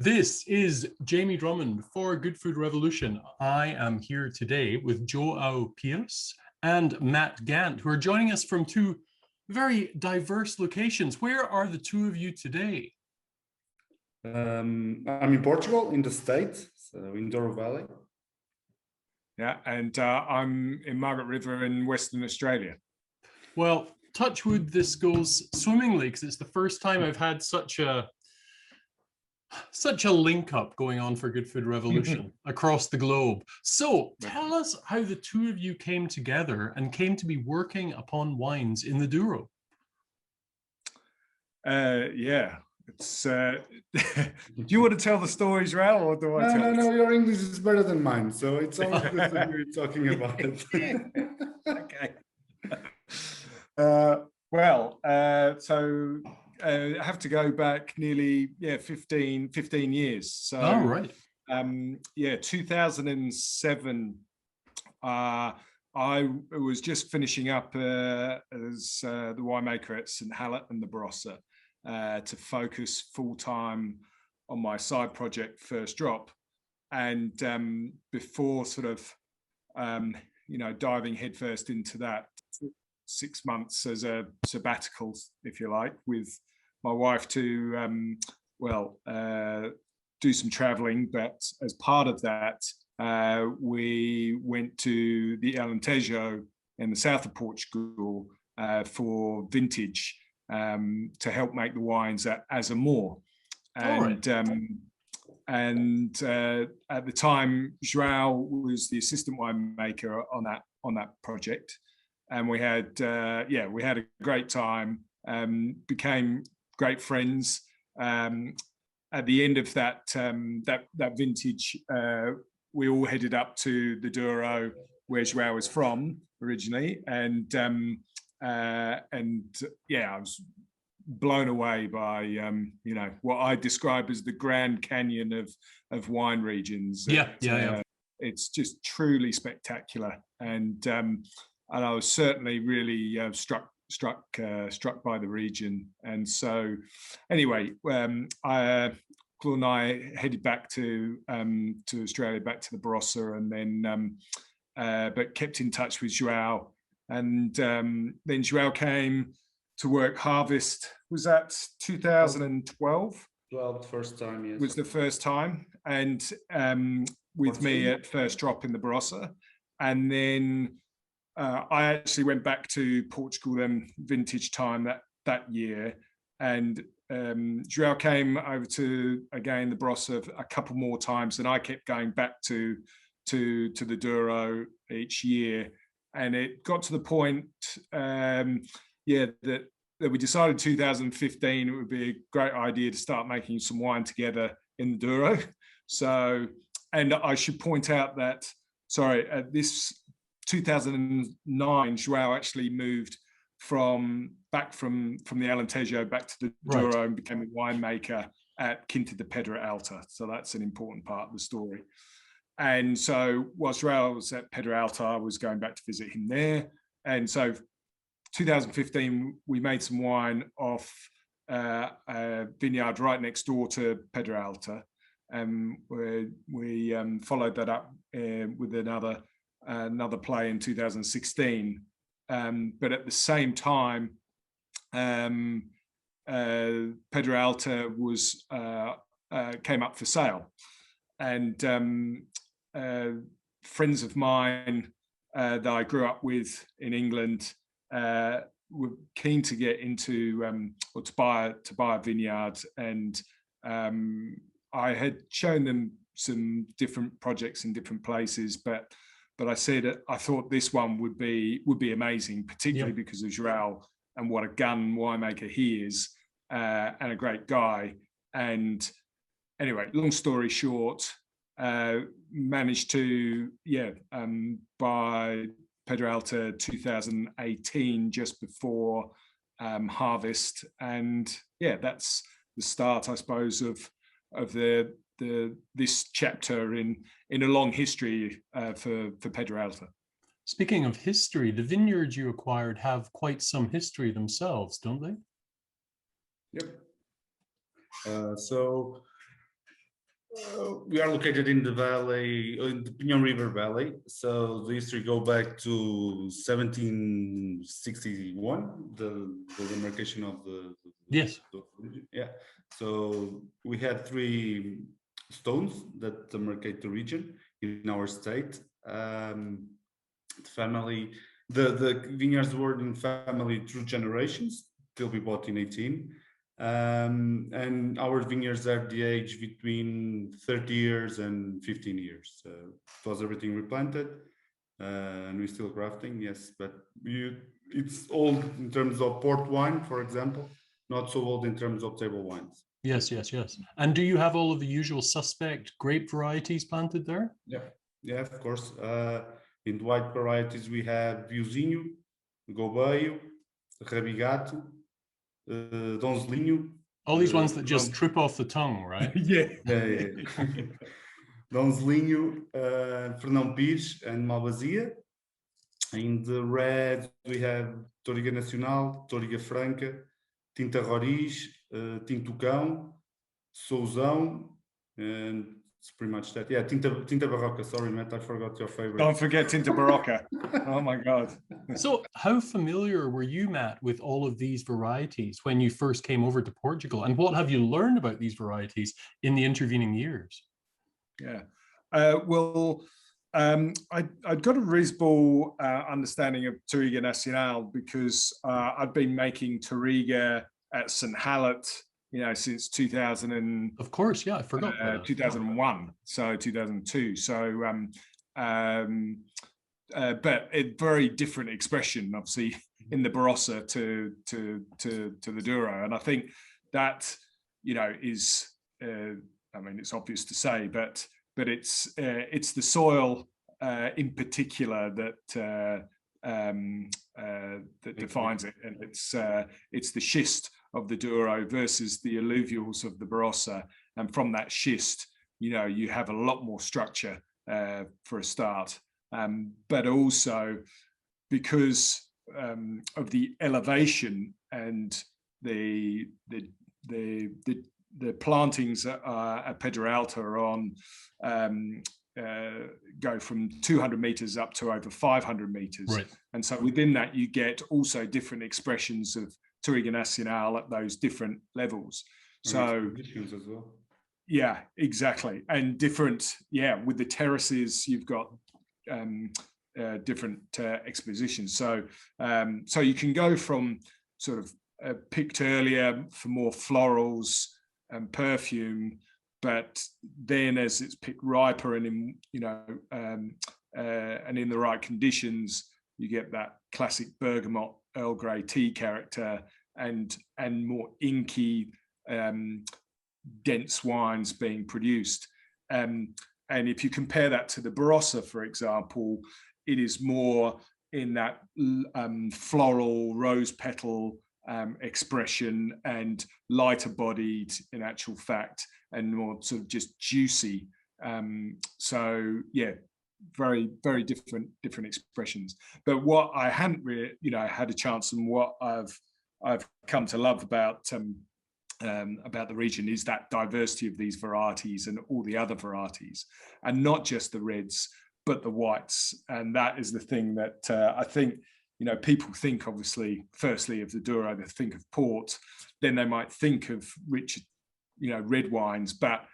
This is Jamie Drummond for Good Food Revolution. I am here today with João Pires and Matt Gant, who are joining us from two very diverse locations. Where are the two of you today? I'm in Portugal, in the States, so in Douro Valley. Yeah, and I'm in Margaret River in Western Australia. Well, touch wood, this goes swimmingly because it's the first time I've had such a link up going on for Good Food Revolution across the globe. So tell us how the two of you came together and came to be working upon wines in the Douro. Yeah, it's. Do you want to tell the stories, João, or do I tell? No. Your English is better than mine, so it's always good to hear you talking about it. Okay. So I have to go back nearly 15 years. So all right. 2007. I was just finishing up as the winemaker at St Hallett and the Barossa to focus full time on my side project, First Drop, and before sort of diving headfirst into that, 6 months as a sabbatical, if you like, with my wife to do some traveling. But as part of that, we went to the Alentejo in the south of Portugal for vintage to help make the wines at Azamor. And at the time, João was the assistant winemaker on that project, and we had a great time. Became great friends. At the end of that vintage, we all headed up to the Duoro, where João was from originally, and I was blown away by what I describe as the Grand Canyon of wine regions. It's just truly spectacular, and I was certainly really struck by the region. And so anyway, Claude and I headed back to Australia, back to the Barossa, and then but kept in touch with João. And then João came to work harvest. Was that 2012? 12, first time, yes. Was the first time, and with 14. Me at First Drop in the Barossa. And then I actually went back to Portugal then vintage time that year, and João came over to again the Barossa a couple more times, and I kept going back to the Douro each year. And it got to the point that we decided 2015 it would be a great idea to start making some wine together in the Douro. So, and I should point out that at this 2009, João actually moved from the Alentejo back to the Douro and became a winemaker at Quinta de Pedra Alta. So that's an important part of the story. And so whilst João was at Pedra Alta, I was going back to visit him there. And so 2015, we made some wine off a vineyard right next door to Pedra Alta. We followed that up with another play in 2016. But at the same time, Pedra Alta came up for sale. And friends of mine that I grew up with in England were keen to get into or to buy a vineyard, and I had shown them some different projects in different places, but I said I thought this one would be amazing, particularly because of João and what a gun winemaker he is, and a great guy. And anyway, long story short, managed to buy Pedra Alta 2018, just before harvest, and that's the start, I suppose, of this chapter in a long history for Pedra Alta. Speaking of history, the vineyards you acquired have quite some history themselves, don't they? Yep. So We are located in the valley, in the Pinhão River Valley. So the history go back to 1761, the demarcation of Yes. yeah. So we had 3 stones that demarcate the region in our state. The vineyards were in family through generations till we bought in 18. And our vineyards are the age between 30 years and 15 years. So it was everything replanted, and we're still grafting, yes, but it's old in terms of port wine, for example, not so old in terms of table wines. Yes, yes, yes. And do you have all of the usual suspect grape varieties planted there? Yeah, of course. In white varieties, we have Viozinho, Gobeio, Rabigato, Donzelinho. All these ones that just trip off the tongue, right? Yeah. Donzelinho, Fernão Pires, and Malvasia. In the red, we have Toriga Nacional, Toriga Franca, Tinta Roriz, Tinto Cão, Souzão, and it's pretty much that. Yeah, Tinta Barroca. Sorry, Matt, I forgot your favorite. Don't forget Tinta Barroca. Oh my God. So how familiar were you, Matt, with all of these varieties when you first came over to Portugal? And what have you learned about these varieties in the intervening years? Yeah. I'd got a reasonable understanding of Toriga Nacional because I've been making Toriga at St. Hallett, since 2000 and of course, yeah, I forgot 2001, so 2002. So, but a very different expression, obviously, in the Barossa to the Douro, and I think that is, it's obvious to say, but it's the soil in particular that defines it, and it's the schist of the Douro versus the alluvials of the Barossa, and from that schist, you have a lot more structure for a start, but also because of the elevation and the plantings at Pedra Alta are on go from 200 meters up to over 500 meters, right. And so within that you get also different expressions of Toriga Nacional at those different levels. So as well. Yeah, exactly, and different. Yeah, with the terraces, you've got different expositions. So you can go from sort of picked earlier for more florals and perfume, but then as it's picked riper and in and in the right conditions, you get that classic bergamot Earl Grey tea character and more inky, dense wines being produced. And if you compare that to the Barossa, for example, it is more in that floral rose petal expression and lighter bodied in actual fact, and more sort of just juicy. So yeah, very, very different expressions. But what I hadn't really, had a chance, and what I've come to love about the region is that diversity of these varieties and all the other varieties, and not just the reds, but the whites. And that is the thing that I think, people think, obviously, firstly of the Douro, they think of port, then they might think of rich, red wines, but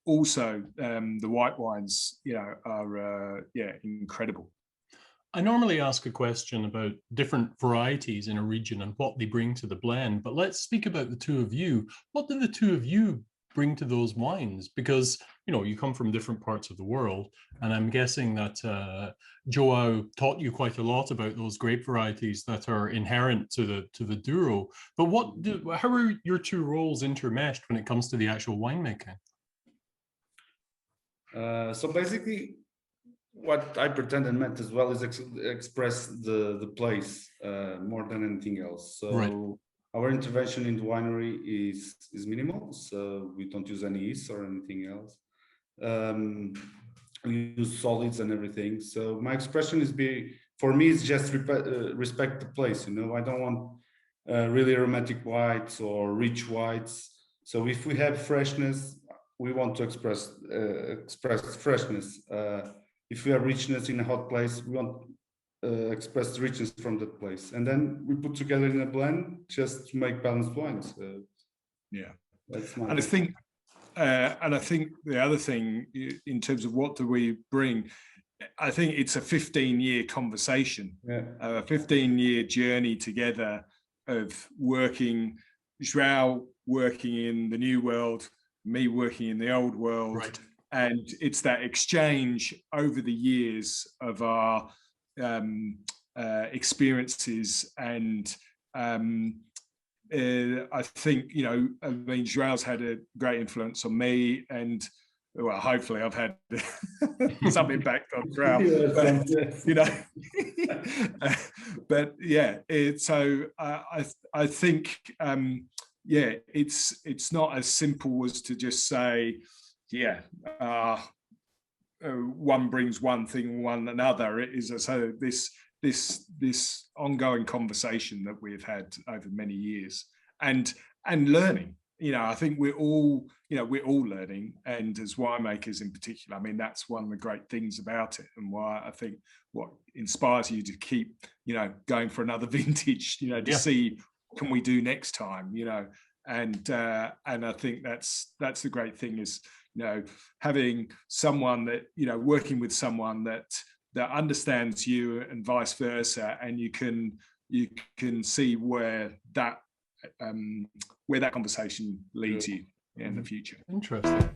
also the white wines, are incredible. I normally ask a question about different varieties in a region and what they bring to the blend, but let's speak about the two of you. What do the two of you bring to those wines? Because, you come from different parts of the world, and I'm guessing that João taught you quite a lot about those grape varieties that are inherent to the Douro. But how are your two roles intermeshed when it comes to the actual winemaking? So basically, what I pretend and meant as well is express the place more than anything else. So right. Our intervention in the winery is minimal. So we don't use any yeast or anything else. We use solids and everything. So my expression for me, is just respect the place. I don't want really aromatic whites or rich whites. So if we have freshness, we want to express freshness. If we have richness in a hot place, we want express richness from that place, and then we put together in a blend just to make balanced wines. Yeah, that's my. And I think the other thing in terms of what do we bring, I think it's a 15-year conversation, a 15-year journey together of working, João working in the new world, me working in the old world. Right. And it's that exchange over the years of our experiences. And I think, you know, I mean, João's had a great influence on me, and well, hopefully I've had some impact on João, you know. But yeah, so I think, yeah, it's not as simple as to just say, yeah, one brings one thing, one another. It is so this ongoing conversation that we've had over many years, and learning. You know, I think we're all learning, and as winemakers in particular, I mean, that's one of the great things about it, and why I think what inspires you to keep, you know, going for another vintage, you know, to see what can we do next time, you know, and I think that's the great thing is, you know, having someone that, you know, working with someone that understands you and vice versa, and you can see where that conversation leads you in the future. Interesting.